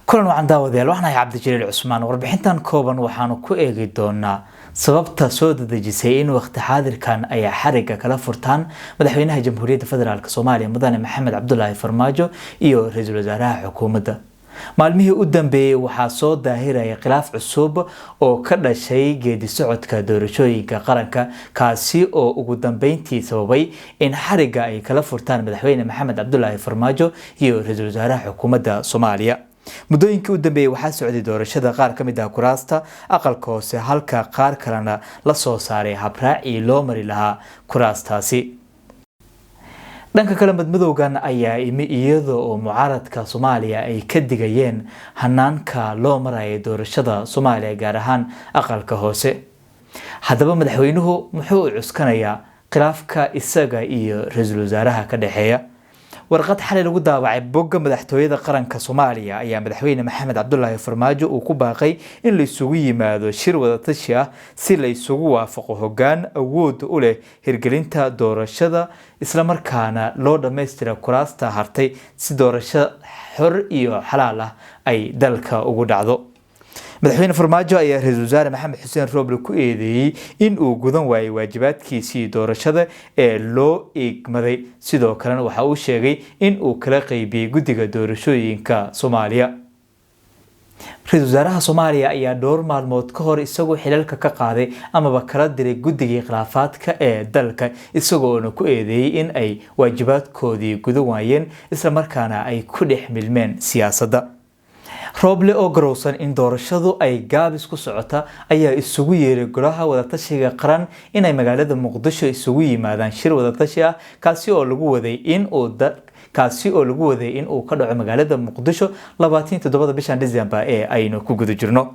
kulan wacan daawadayaal waxaan ahay Cabdi Cusmaan warbixintan kooban waxaanu ku eegi doonaa sababta soo dadajisay in waqti xaadirkan ay xariga kala furtaan madaxweynaha Jamhuuriyadda Federaalka Soomaaliya Mudane Maxamed Cabdullaahi Farmaajo iyo ra'iisul wasaaraha xukuumadda. maalmihii u dambeeyay waxaa soo daahiraya khilaaf cusub oo ka dhashay geedi socodka doorashooyinka qaranka kaasi oo ugu dambeyntii sababay in xariga ay kala furtaan madaxweyne Maxamed Cabdullaahi Farmaajo iyo ra'iisul wasaaraha xukuumadda Soomaaliya. muddooyinkii u dambeeyay waxaa socday doorashada qaar ka mid ah kuraasta aqalka hoose halka qaar kalena la soo saaray habraaci loo mari lahaa kuraastaasi. dhanka kale madmadowgan ayaa imi iyadoo oo mucaaradka Soomaaliya ay ka digayeen hanaanka loo marayo doorashada Soomaaliya gaar ahaan aqalka hoose. haddaba madaxweynuhu muxuu u cuskanayaa khilaafka isaga iyo ra'iisul wasaaraha ka dhaxeeya? warqad xalay lagu daabacay bogga madaxtooyada qaranka Soomaaliya ayaa madaxweyne Maxamed Cabdullaahi Farmaajo uu ku baaqay in la isugu yimaado shir wada tashi ah si la isugu waafaqo hoggaan awood u leh hirgelinta doorashada isla markaana loo dhameystiro kuraasta hartay si doorasho xor iyo xalaal ah ay dalka ugu dhacdo. madaxweyne Farmaajo ayaa ra'iisul wasaare Maxamed Xuseen Roble ku eedeeyay in uu gudan waayay waajibaadkiisii doorashada ee loo igmaday sidoo kalena waxa uu sheegay in uu kala qaybiyay guddiga doorashooyinka Soomaaliya. ra'iisul wasaaraha Soomaaliya ayaa dhowr maalmood ka hor isagoo xilalka ka qaaday amaba kala diray guddigii khilaafaadka ee dalka isagoo ku eedeeyay in ay waajibaadkoodii gudan waayeen isla markaana ay ku dhex milmeen siyaasadda. Roble oo garowsan in doorashadu ay gaabis ku socota ayaa isugu yeeray golaha wada tashiga qaran inay magaalada Muqdisho isugu yimaadaan shir wada tashi ah kaasi oo lagu waday in uu ka dhaco magaalada Muqdisho 27 bisha December ee aynu ku guda jirno.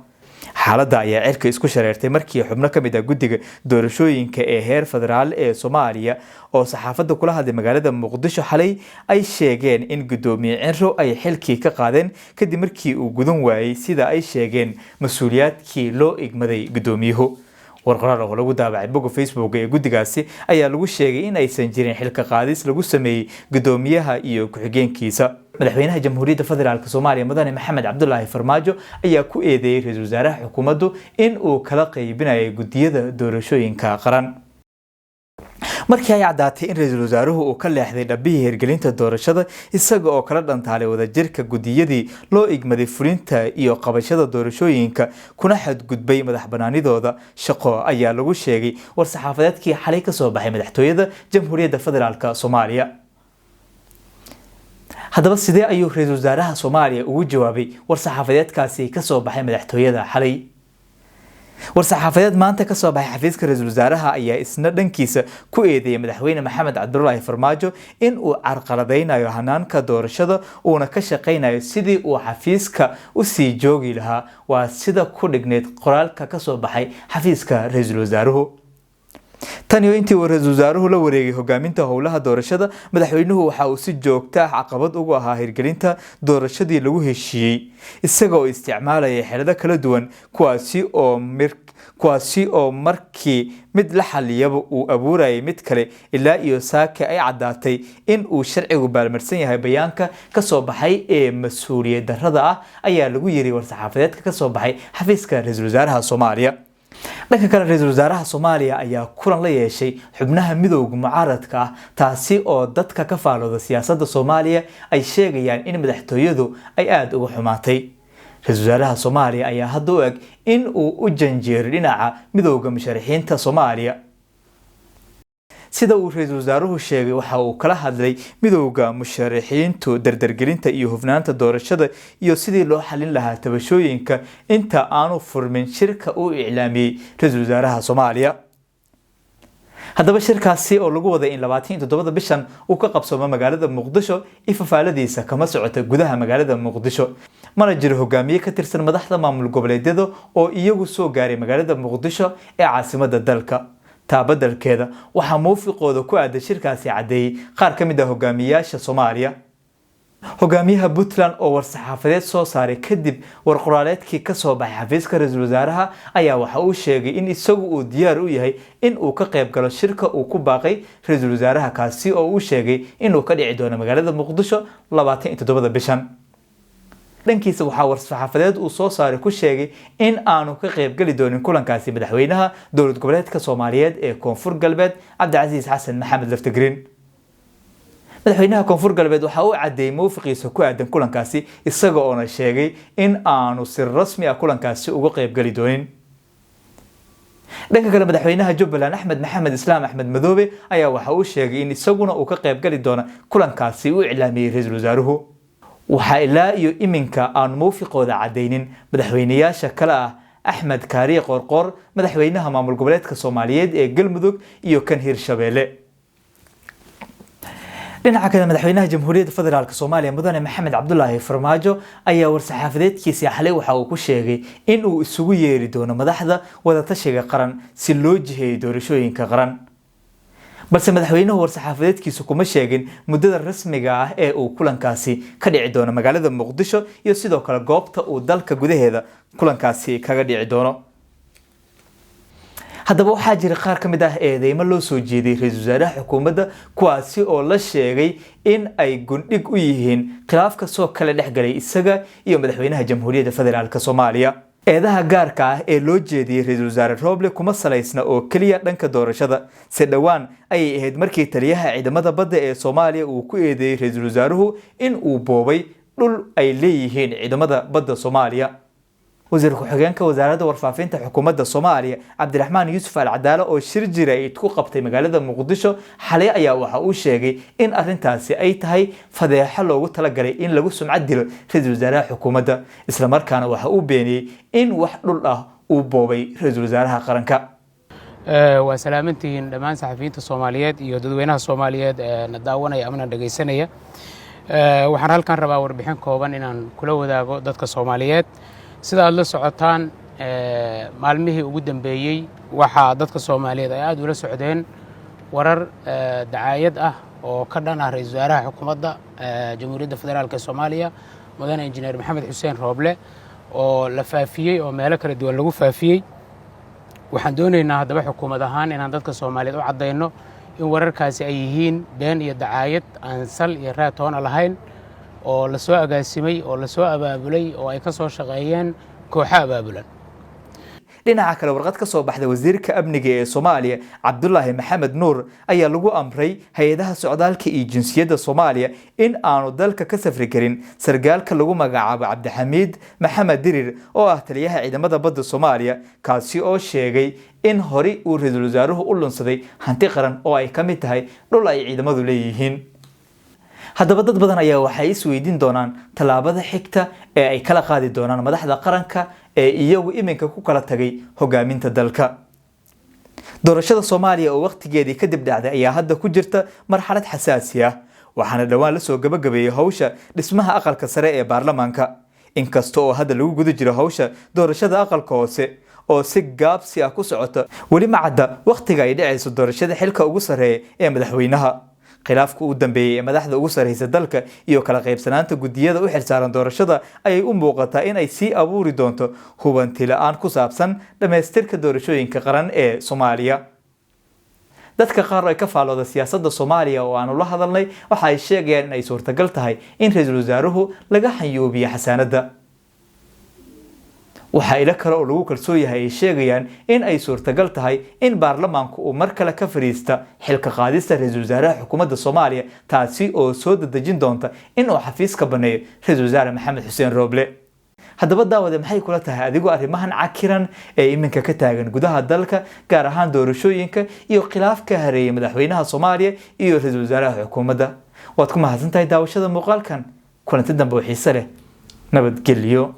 xaaladda ayaa cirka isku shareertay markii xubno ka mid ah guddiga doorashooyinka ee heer federaal ee Soomaaliya oo saxaafadda kula hadlay magaalada Muqdisho xalay ay sheegeen in gudoomiye Cinro ay xilkii ka qaadeen kadib markii uu gudan waayay sida ay sheegeen mas'uuliyaadkii loo igmaday gudoomiyuhu. warqarar oo lagu daabacay bogga Facebook ee guddigaasi ayaa lagu sheegay in aysan jirin xilka qaadis lagu sameeyay gudoomiyaha iyo ku-xigeenkiisa. madaxweynaha Jamhuuriyadda Federaalka Soomaaliya Mudane Maxamed Cabdullaahi Farmaajo ayaa ku eedeeyay ra'iisul wasaaraha xukuumaddu in uu kala qaybinayo guddiyada doorashooyinka qaran. markii ay cadaatay in ra'iisul wasaaruhu uu ka leexday dhabihii hirgelinta doorashada isaga oo kala dhantaalay wadajirka guddiyadii loo igmaday fulinta iyo qabashada doorashooyinka kuna xadgudbay madax banaanidooda shaqo ayaa lagu sheegay war saxaafadeedkii xalay ka soo baxay madaxtooyada Jamhuuriyadda Federaalka Soomaaliya. haddaba sidee ayuu ra'iisul wasaaraha Soomaaliya ugu jawaabay war saxaafadeedkaasi ka soo baxay madaxtooyada xalay? war-saxaafadeed maanta ka soo baxay xafiiska ra'iisul wasaaraha ayaa isna dhankiisa ku eedeeyay madaxweyne Maxamed Cabdullaahi Farmaajo in uu carqaladeynayo hanaanka doorashada uuna ka shaqeynayo sidii uu xafiiska u sii joogi lahaa waa sida ku dhigneed qoraalka ka soo baxay xafiiska ra'iisul wasaaruhu. tan iyo intii uu ra'iisul wasaaruhu la wareegay hogaaminta howlaha doorashada madaxweynuhu waxa uu si joogto ah caqabad ugu ahaa hirgelinta doorashadii lagu heshiiyey isaga oo isticmaalaya xeelado kala duwan kuwaasi oo markii mid la xaliyaba uu abuurayay mid kale ilaa iyo saaka ay cadaatay in uu sharcigu baalmarsan yahay bayaanka ka soo baxay ee mas'uuliyad darrada ah ayaa lagu yiri war-saxaafadeedka ka soo baxay xafiiska ra'iisul wasaaraha Soomaaliya. dhanka kale ra'iisul wasaaraha Soomaaliya ayaa kulan la yeeshay xubnaha midowga mucaaradka ah taasi oo dadka ka faalooda siyaasadda Soomaaliya ay sheegayaan in madaxtooyadu ay aad uga xumaatay. ra'iisul wasaaraha Soomaaliya ayaa hadda u eg in uu u janjeeray dhinaca midowga musharaxiinta Soomaaliya. sida uu ra'iisul wasaaruhu sheegay waxa uu kala hadlay midowga musharaxiintu dardargelinta iyo hufnaanta doorashada iyo sidii loo xalin lahaa tabashooyinka inta aanu furmin shirka uu iclaamiyay ra'iisul wasaaraha Soomaaliya. haddaba shirkaasi oo lagu waday in 27 bishan uu ka qabsoomo magaalada Muqdisho ifafaaladiisa kama socota gudaha magaalada Muqdisho mana jiro hogaamiye ka tirsan madaxda maamul goboleedyada oo iyagu soo gaaray magaalada Muqdisho ee caasimadda dalka. taabadalkeeda waxaa muufiqooda ku aaday shirkaasi cadeeyay qaar ka mid ah hogaamiyaasha Soomaaliya. hogaamiyaha Puntland oo war-saxaafadeed soo saaray kadib war-qoraaleedkii ka soo baxay xafiiska ra'iisul wasaaraha ayaa waxa uu sheegay in isagu uu diyaar u yahay in uu ka qayb galo shirka uu ku baaqay ra'iisul wasaaraha kaasi oo uu sheegay in uu ka dhici doono magaalada Muqdisho 27 bishan. dhankiisa waxaa war-saxaafadeed uu soo saaray ku sheegay in aanu ka qaybgeli doonin kulankaasi madaxweynaha dowlad goboleedka Soomaaliyeed ee Koonfur Galbeed Cabdicasiis Xasan Maxamed Laftagreen. madaxweynaha Koonfur Galbeed waxa uu cadeeyay mowqifiisa ku aadan kulankaasi isaga oo sheegay in aanu si rasmi ah kulankaasi uga qaybgeli doonin. dhanka kale madaxweynaha Jubbaland Axmed Maxamed Islaam Axmed Madoobe ayaa waxa uu sheegay in isaguna uu ka qaybgeli doono kulankaasi uu iclaamiyay ra'iisul wasaaruhu. waxa ilaa iyo iminka aan mowqiqooda cadeynin madaxweynayaasha kale ah Axmed Kaariye Qoorqoor madaxweynaha maamul goboleedka Soomaaliyeed ee Galmudug iyo kan Hirshabeelle. dhinaca kale madaxweynaha Jamhuuriyadda Federaalka Soomaaliya Mudane Maxamed Cabdullaahi Farmaajo ayaa war-saxaafadeedkiisa xalay waxa uu ku sheegay in uu isugu yeeri doono madaxda wada tashiga qaran si loo jiheeyo doorashooyinka qaran. balse madaxweynuhu war-saxaafadeedkiisa kuma sheegin muddada rasmiga ah ee uu kulankaasi ka dhici doono magaalada Muqdisho iyo sidoo kale goobta uu dalka gudaheeda kulankaasi kaga dhici doono. haddaba waxaa jira qaar ka mid ah eedeymo loo soo jeeday ra'iisul wasaaraha xukuumadda kuwaasi oo la sheegay in ay gundhig u yihiin khilaafka soo kala dhexgalay isaga iyo madaxweynaha Jamhuuriyadda Federaalka Soomaaliya. eedaha gaarka ah ee loo jeediyay ra'iisul wasaare Roble kuma salaysna oo kaliya dhanka doorashada. si dhawaan ayay ahayd markii taliyaha ciidamada badda ee Soomaaliya uu ku eedeeyay ra'iisul wasaaruhu in uu boobay dhul ay leeyihiin ciidamada badda Soomaaliya. wasiir ku-xigeenka wasaaradda warfaafinta xukuumadda Soomaaliya Cabdiraxmaan Yuusuf Al Cadaala oo shir jiray ku qabtay magaalada Muqdisho xalay ayaa waxa uu sheegay in arrintaasi ay tahay fadeexo loogu talagalay in lagu sumcad dilo ra'iisul wasaaraha xukuumadda isla markaana waxa uu beeniyay in wax dhul ah uu boobay ra'iisul wasaaraha qaranka. waa salaamantihiin dhammaan saxafiyiinta Soomaaliyeed iyo dadweynaha Soomaaliyeed ee na daawanaya ama dhageysanaya. waxaan halkan rabaa warbixin kooban inaan kula wadaago dadka Soomaaliyeed. sida aad la socotaan maalmihii ugu dambeeyay waxa dadka Soomaaliyeed ay aad ula socdeen warar dacaayad ah oo ka dhan ah ra'iisul wasaaraha xukuumadda Jamhuuriyadda Federaalka Soomaaliya Mudane Injineer Maxamed Xuseen Roble oo la faafiyay oo meelo kala duwan lagu faafiyay. waxaan doonaynaa haddaba xukuumad ahaan inaan dadka Soomaaliyeed u cadeyno in wararkaasi ay yihiin been iyo dacaayad aan sal iyo raad toona lahayn oo la soo agaasimay oo la soo abaabulay oo ay ka soo shaqeeyeen kooxo abaabulan. dhinaca kale warqad ka soo baxday wasiirka amniga ee Soomaaliya Cabdullaahi Maxamed Nuur ayaa lagu amray hay'adaha socdaalka iyo jinsiyadda Soomaaliya in aanu dalka ka safri karin sargaalka lagu magacaabo Cabdixamiid Maxamed Dirir oo ah taliyaha ciidamada badda Soomaaliya kaasi oo sheegay in hore uu ra'iisul wasaaruhu u lunsaday hanti qaran oo ay ka mid tahay dhul ay ciidamadu leeyihiin. haddaba dad badan ayaa waxay is weydiin doonaan tallaabada xigta ee ay kala qaadi doonaan madaxda qaranka ee iyagu iminka ku kala tagay hogaaminta dalka. doorashada Soomaaliya oo waqtigeedii kadib dhacday ayaa hadda ku jirta marxalad xasaasi ah waxaana dhawaan la soo gabagabeeyay hawsha dhismaha aqalka sare ee baarlamaanka. inkasta oo hadda lagu guda jiro hawsha doorashada aqalka hoose oo si gaabsi ah ku socota weli ma cadda waqtiga ay dhacayso doorashada xilka ugu sareeya ee madaxweynaha. khilaafka ugu dambeeyay ee madaxda ugu sareysa dalka iyo kala qaybsanaanta gudiyada u xilsaaran doorashada ayay u muuqataa in ay sii abuuri doonto hubanti la'aan ku saabsan dhamaystirka doorashooyinka qaran ee Soomaaliya. dadka qaar oo ka faalooda siyaasadda Soomaaliya oo aanu la hadalnay waxa ay sheegayaan in ay suurtagal tahay in ra'iisul wasaaruhu laga xayuubiyo xasaanadda. waxa ila kale oo lagu kalsoon yahay ay sheegayaan in ay suurtagal tahay in baarlamaanku uu mar kale ka fariista xilka qaadista ra'iisul wasaaraha xukuumadda Soomaaliya taasi oo soo dadajin doonta in uu xafiiska baneeyo ra'iisul wasaare Maxamed Xuseen Roble. haddaba daawade maxay kula tahay adigu arrimahan cakiran ee iminka ka taagan gudaha dalka gaar ahaan doorashooyinka iyo khilaafka hareeyay madaxweynaha Soomaaliya iyo ra'iisul wasaaraha xukuumadda? waad ku mahadsantahay daawashada muuqaalkan. kulanti dambe oo xiiso leh. nabadgelyo.